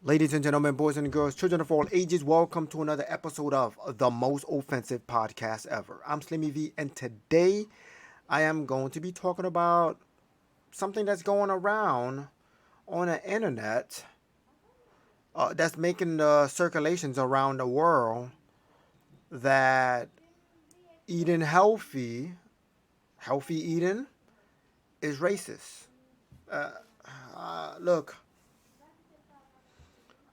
Ladies and gentlemen, boys and girls, children of all ages, welcome to another episode of the most offensive podcast ever. I'm Slimmy V, and today I am going to be talking about something that's going around on the internet that's making the circulations around the world that eating healthy eating, is racist. Look,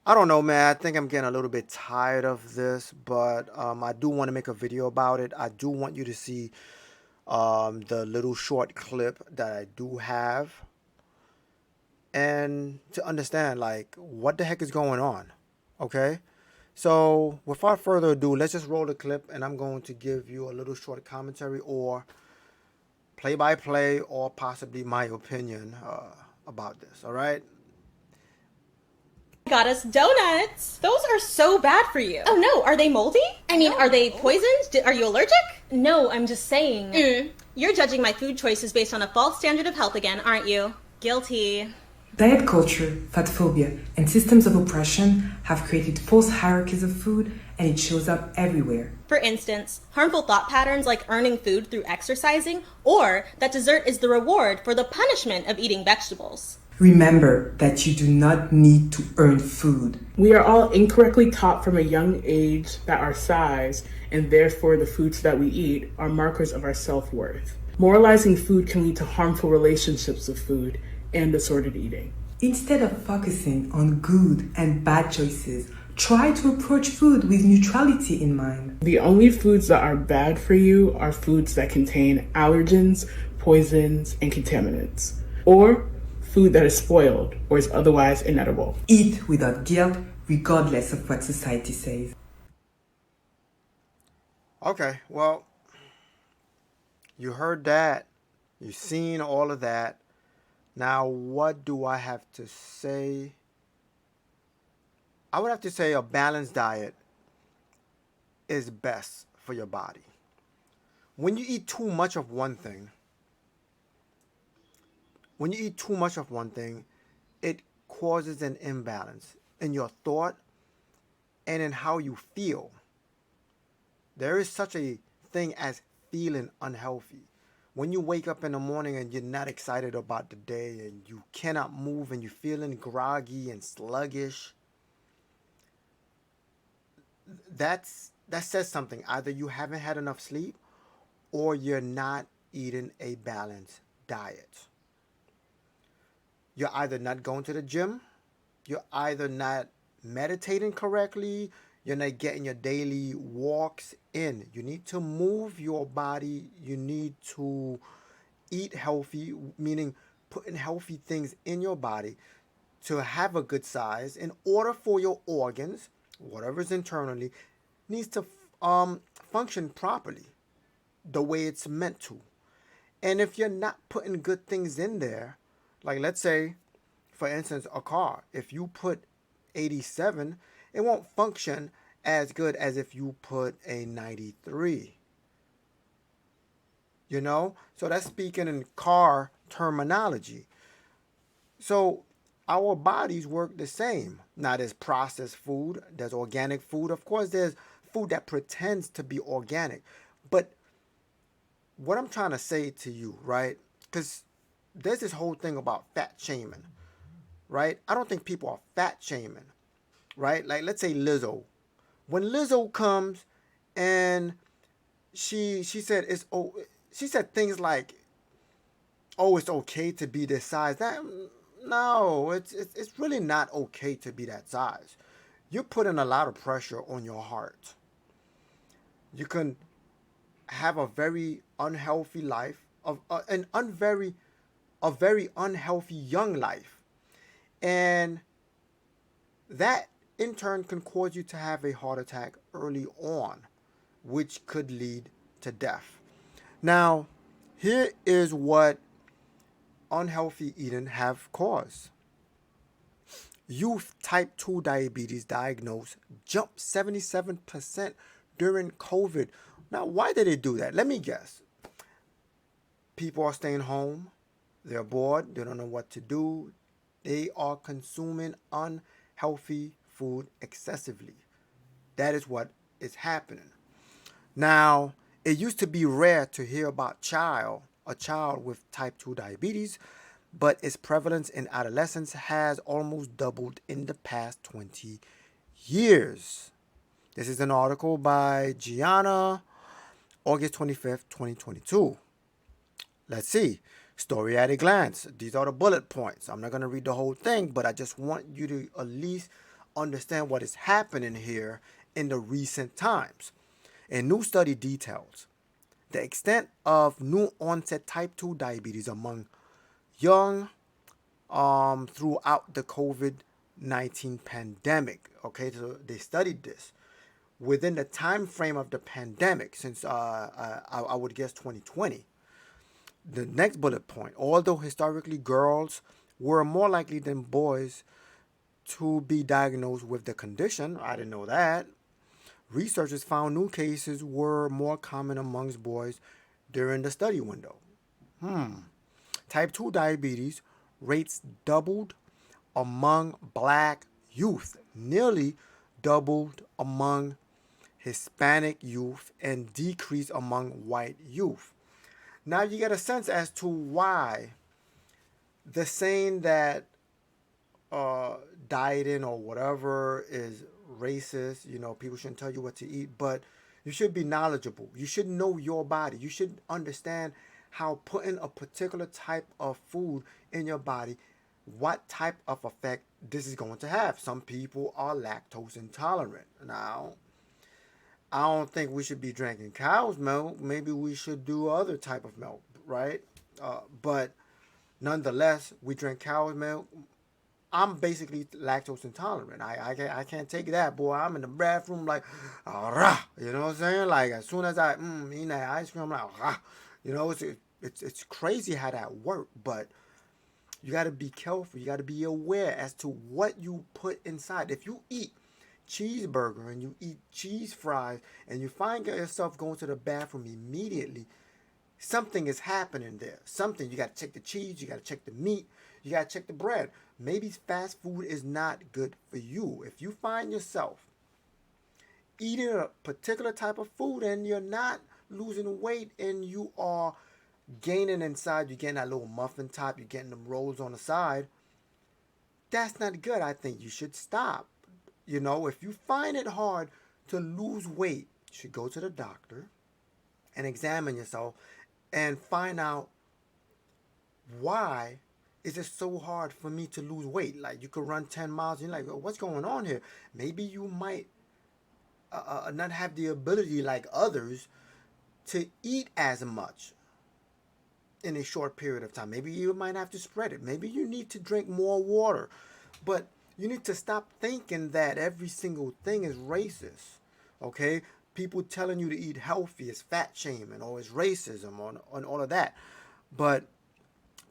I don't know, man. I think I'm getting a little bit tired of this, but I do want to make a video about it. I do want you to see the little short clip that I do have and to understand, like, what the heck is going on. Okay? So, without further ado, let's just roll the clip and I'm going to give you a little short commentary or play by play or possibly my opinion about this. All right? Got us donuts. Those are so bad for you. Oh no, are they moldy? I mean, are they poisoned? Are you allergic? No, I'm just saying. You're judging my food choices based on a false standard of health again, aren't you? Guilty. Diet culture, fat phobia, and systems of oppression have created false hierarchies of food, and it shows up everywhere. For instance, harmful thought patterns like earning food through exercising, or that dessert is the reward for the punishment of eating vegetables. Remember that you do not need to earn food. We are all incorrectly taught from a young age that our size, and therefore the foods that we eat, are markers of our self-worth. Moralizing food can lead to harmful relationships with food and disordered eating. Instead of focusing on good and bad choices, try to approach food with neutrality in mind. The only foods that are bad for you are foods that contain allergens, poisons, and contaminants, or food that is spoiled or is otherwise inedible. Eat without guilt, regardless of what society says. Okay, well, you heard that. You've seen all of that. Now, what do I have to say? I would have to say a balanced diet is best for your body. When you eat too much of one thing, it causes an imbalance in your thought and in how you feel. There is such a thing as feeling unhealthy. When you wake up in the morning and you're not excited about the day and you cannot move and you're feeling groggy and sluggish, that says something. Either you haven't had enough sleep or you're not eating a balanced diet. You're either not going to the gym, you're either not meditating correctly, you're not getting your daily walks in. You need to move your body. You need to eat healthy, meaning putting healthy things in your body to have a good size in order for your organs, whatever's internally, needs to function properly the way it's meant to. And if you're not putting good things in there, like let's say, for instance, a car, if you put 87, it won't function as good as if you put a 93. You know? So that's speaking in car terminology. So our bodies work the same. Now there's processed food, there's organic food. Of course, there's food that pretends to be organic. But what I'm trying to say to you, right? Because there's this whole thing about fat shaming, right? I don't think people are fat shaming, right? Like, let's say Lizzo. When Lizzo comes and she said she said things like, "Oh, it's okay to be this size." No, it's really not okay to be that size. You're putting a lot of pressure on your heart. You can have a very unhealthy life, a very unhealthy young life, and that in turn can cause you to have a heart attack early on, which could lead to death. Now, here is what unhealthy eating have caused. Youth type 2 diabetes diagnosed jumped 77% during COVID. Now, why did it do that? Let me guess. People are staying home. They're bored. They don't know what to do. They are consuming healthy food excessively. That is what is happening. Now, it used to be rare to hear about a child with type 2 diabetes, but its prevalence in adolescents has almost doubled in the past 20 years. This is an article by Gianna, August 25th, 2022. Let's see. Story at a glance. These are the bullet points. I'm not going to read the whole thing, but I just want you to at least understand what is happening here in the recent times. A new study details the extent of new onset type 2 diabetes among young throughout the COVID-19 pandemic. Okay, so they studied this within the time frame of the pandemic since I would guess 2020. The next bullet point, although historically girls were more likely than boys to be diagnosed with the condition, I didn't know that. Researchers found new cases were more common amongst boys during the study window. Type 2 diabetes rates doubled among black youth, nearly doubled among Hispanic youth, and decreased among white youth. Now you get a sense as to why the saying that dieting or whatever is racist. You know, people shouldn't tell you what to eat, but you should be knowledgeable. You should know your body. You should understand how putting a particular type of food in your body, what type of effect this is going to have. Some people are lactose intolerant. Now, I don't think we should be drinking cow's milk. Maybe we should do other type of milk, right? But nonetheless, we drink cow's milk. I'm basically lactose intolerant. I can't take that, boy. I'm in the bathroom like, rah, you know what I'm saying? Like as soon as I eat that ice cream, I'm like, rah. You know, it's crazy how that works. But you got to be careful. You got to be aware as to what you put inside. If you eat cheeseburger and you eat cheese fries and you find yourself going to the bathroom immediately, something is happening there. Something. You got to check the cheese. You got to check the meat. You got to check the bread. Maybe fast food is not good for you. If you find yourself eating a particular type of food and you're not losing weight and you are gaining inside, you're getting that little muffin top, you're getting them rolls on the side, that's not good. I think you should stop. You know, if you find it hard to lose weight, you should go to the doctor and examine yourself and find out why is it so hard for me to lose weight. Like you could run 10 miles and you're like, what's going on here? Maybe you might not have the ability like others to eat as much in a short period of time. Maybe you might have to spread it. Maybe you need to drink more water. But you need to stop thinking that every single thing is racist. Okay? People telling you to eat healthy is fat shaming or is racism on all of that. But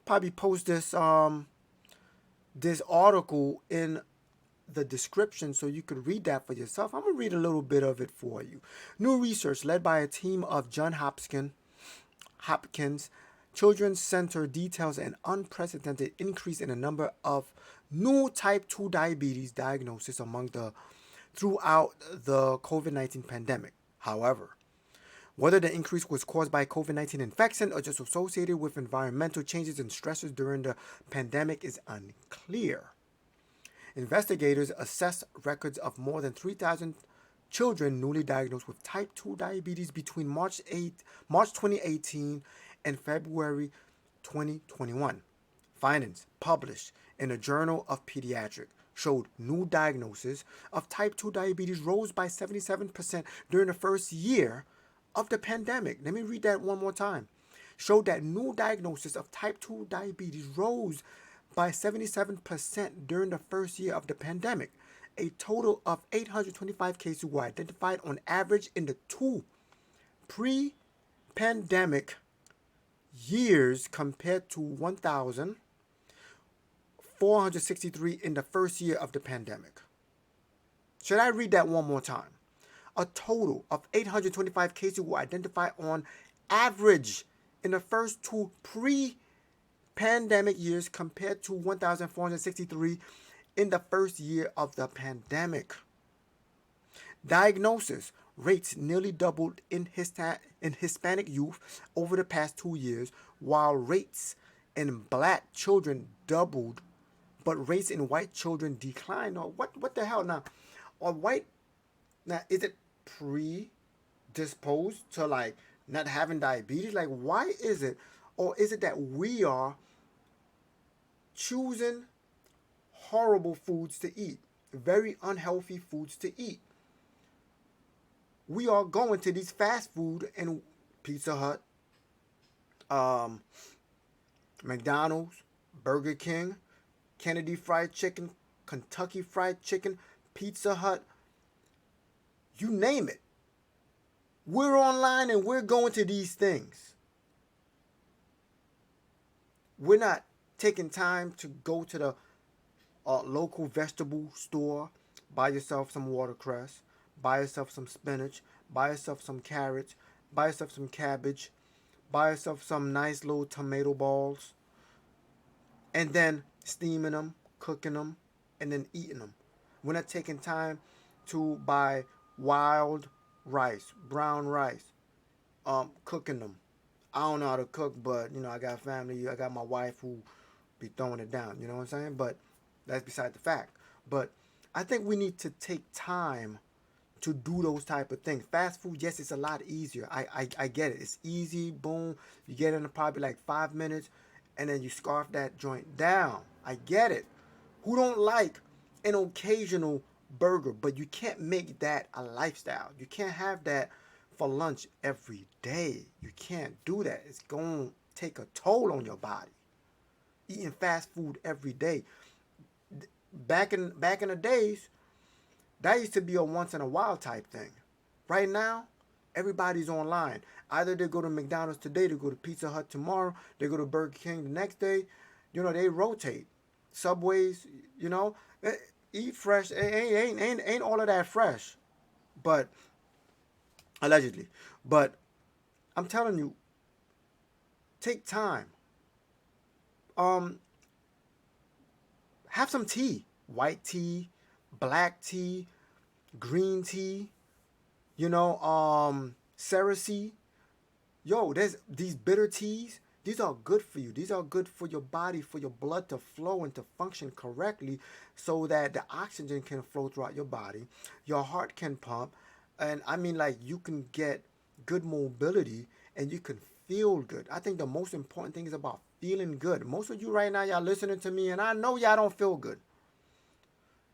probably post this this article in the description so you could read that for yourself. I'm gonna read a little bit of it for you. New research led by a team of Johns Hopkins Children's Center details an unprecedented increase in the number of new type 2 diabetes diagnoses throughout the COVID-19 pandemic. However, whether the increase was caused by COVID-19 infection or just associated with environmental changes and stressors during the pandemic is unclear. Investigators assessed records of more than 3,000 children newly diagnosed with type 2 diabetes between March 2018 and February 2021. Findings published in the Journal of Pediatrics showed new diagnoses of type 2 diabetes rose by 77% during the first year of the pandemic. Let me read that one more time. Showed that new diagnosis of type 2 diabetes rose by 77% during the first year of the pandemic. A total of 825 cases were identified on average in the 2 pre-pandemic years compared to 1,463 in the first year of the pandemic. Should I read that one more time? A total of 825 cases were identified on average in the first 2 pre-pandemic years compared to 1,463 in the first year of the pandemic. Diagnosis rates nearly doubled in Hispanic youth over the past 2 years, while rates in black children doubled, but rates in white children declined. Or what the hell now? Are white now is it predisposed to like not having diabetes? Like why is it? Or is it that we are choosing horrible foods to eat, very unhealthy foods to eat? We are going to these fast food and Pizza Hut, um, McDonald's, Burger King, Kennedy Fried Chicken, Kentucky Fried Chicken, Pizza Hut, you name it. We're online and we're going to these things. We're not taking time to go to the local vegetable store, buy yourself some watercress, buy yourself some spinach, buy yourself some carrots, buy yourself some cabbage, buy yourself some nice little tomato balls, and then steaming them, cooking them, and then eating them. We're not taking time to buy wild rice, brown rice, cooking them. I don't know how to cook, but I got family, I got my wife who be throwing it down. You know what I'm saying? But that's beside the fact. But I think we need to take time to do those type of things. Fast food, yes, it's a lot easier. I get it. It's easy. Boom. You get it in probably like 5 minutes, and then you scarf that joint down. I get it. Who don't like an occasional burger? But you can't make that a lifestyle. You can't have that for lunch every day. You can't do that. It's going to take a toll on your body. Eating fast food every day. Back in the days, that used to be a once in a while type thing. Right now, everybody's online. Either they go to McDonald's today, they go to Pizza Hut tomorrow, they go to Burger King the next day. They rotate. Subways, eat fresh. Ain't all of that fresh, but allegedly. But I'm telling you, take time. Have some tea, white tea, black tea, green tea, Cersei. Yo, there's these bitter teas. These are good for you. These are good for your body, for your blood to flow and to function correctly so that the oxygen can flow throughout your body. Your heart can pump. And I mean, like, you can get good mobility and you can feel good. I think the most important thing is about feeling good. Most of you right now, y'all listening to me, and I know y'all don't feel good.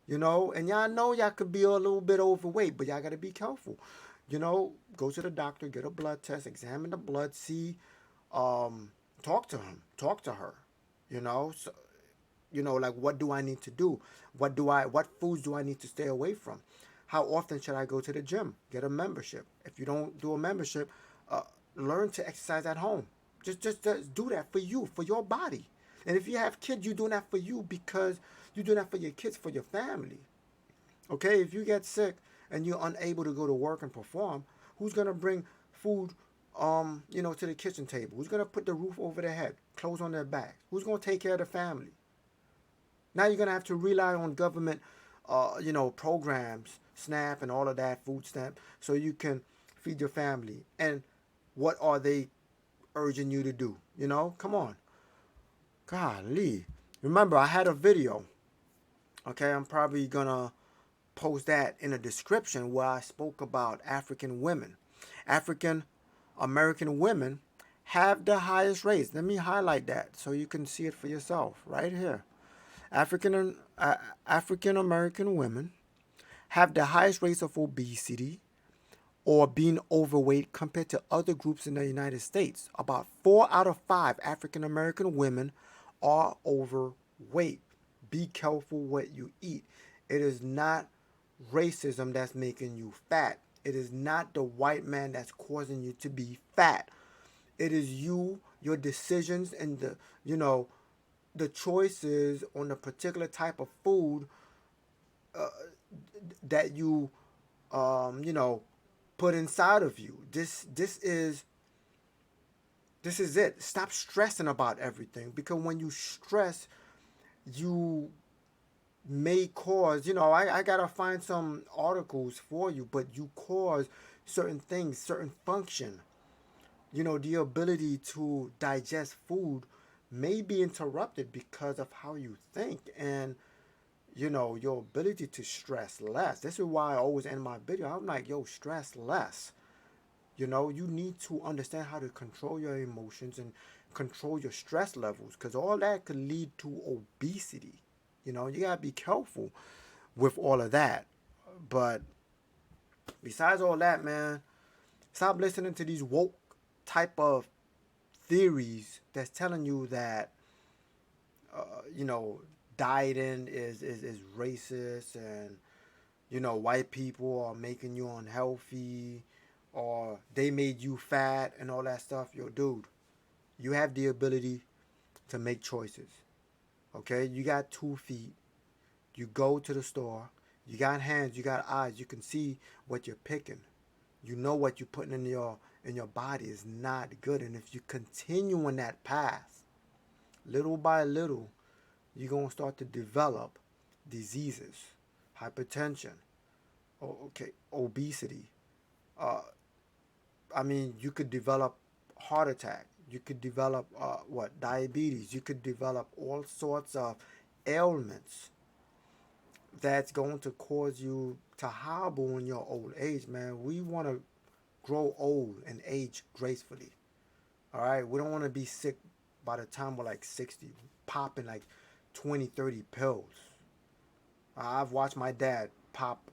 And y'all know y'all could be a little bit overweight, but y'all got to be careful. Go to the doctor, get a blood test, examine the blood, see, talk to him, talk to her, so, like, what do I need to do? What foods do I need to stay away from? How often should I go to the gym? Get a membership. If you don't do a membership, learn to exercise at home. Just do that for you, for your body. And if you have kids, you're doing that for you because you're doing that for your kids, for your family. Okay, if you get sick and you're unable to go to work and perform, who's gonna bring food, to the kitchen table? Who's gonna put the roof over their head, clothes on their back? Who's gonna take care of the family? Now you're gonna have to rely on government, programs, SNAP and all of that, food stamp, so you can feed your family. And what are they urging you to do? Come on. Golly. Remember, I had a video. Okay, I'm probably gonna post that in a description where I spoke about African women. African American women have the highest rates. Let me highlight that so you can see it for yourself right here. African American women have the highest rates of obesity or being overweight compared to other groups in the United States. About 4 out of 5 African American women are overweight. Be careful what you eat. It is not racism that's making you fat. It is not the white man that's causing you to be fat. It is you, your decisions, and the choices on a particular type of food that you put inside of you. This is it. Stop stressing about everything, because when you stress, you may cause, I gotta find some articles for you, but you cause certain things, certain function, the ability to digest food may be interrupted because of how you think, and your ability to stress less. This is why I always end my video, I'm like, yo, stress less. You need to understand how to control your emotions and control your stress levels, because all that could lead to obesity. You gotta be careful with all of that. But besides all that, man, stop listening to these woke type of theories that's telling you that you know dieting is racist, and white people are making you unhealthy, or they made you fat and all that stuff. Yo, dude, you have the ability to make choices. Okay, you got 2 feet. You go to the store. You got hands. You got eyes. You can see what you're picking. You know what you're putting in your body is not good. And if you continue on that path, little by little, you're gonna start to develop diseases, hypertension, obesity. Uh, I mean, you could develop heart attack. You could develop diabetes. You could develop all sorts of ailments that's going to cause you to hobble in your old age, man. We want to grow old and age gracefully. All right, we don't want to be sick by the time we're like 60, popping like 20, 30 pills. I've watched my dad pop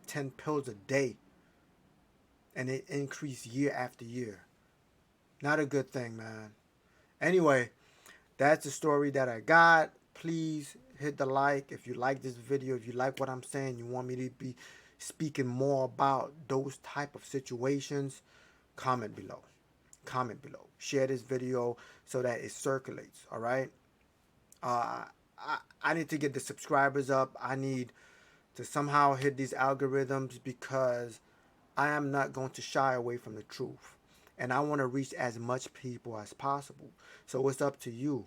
10 pills a day, and it increased year after year. Not a good thing, man. Anyway, that's the story that I got. Please hit the like if you like this video. If you like what I'm saying, you want me to be speaking more about those type of situations, comment below. Comment below. Share this video so that it circulates. All right. Uh, I need to get the subscribers up. I need to somehow hit these algorithms, because I am not going to shy away from the truth. And I want to reach as much people as possible. So it's up to you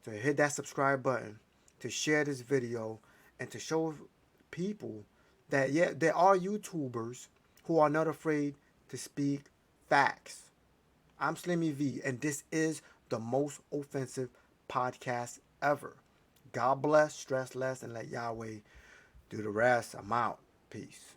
to hit that subscribe button, to share this video, and to show people that, yeah, there are YouTubers who are not afraid to speak facts. I'm Slimmy V, and this is the most offensive podcast ever. God bless, stress less, and let Yahweh do the rest. I'm out. Peace.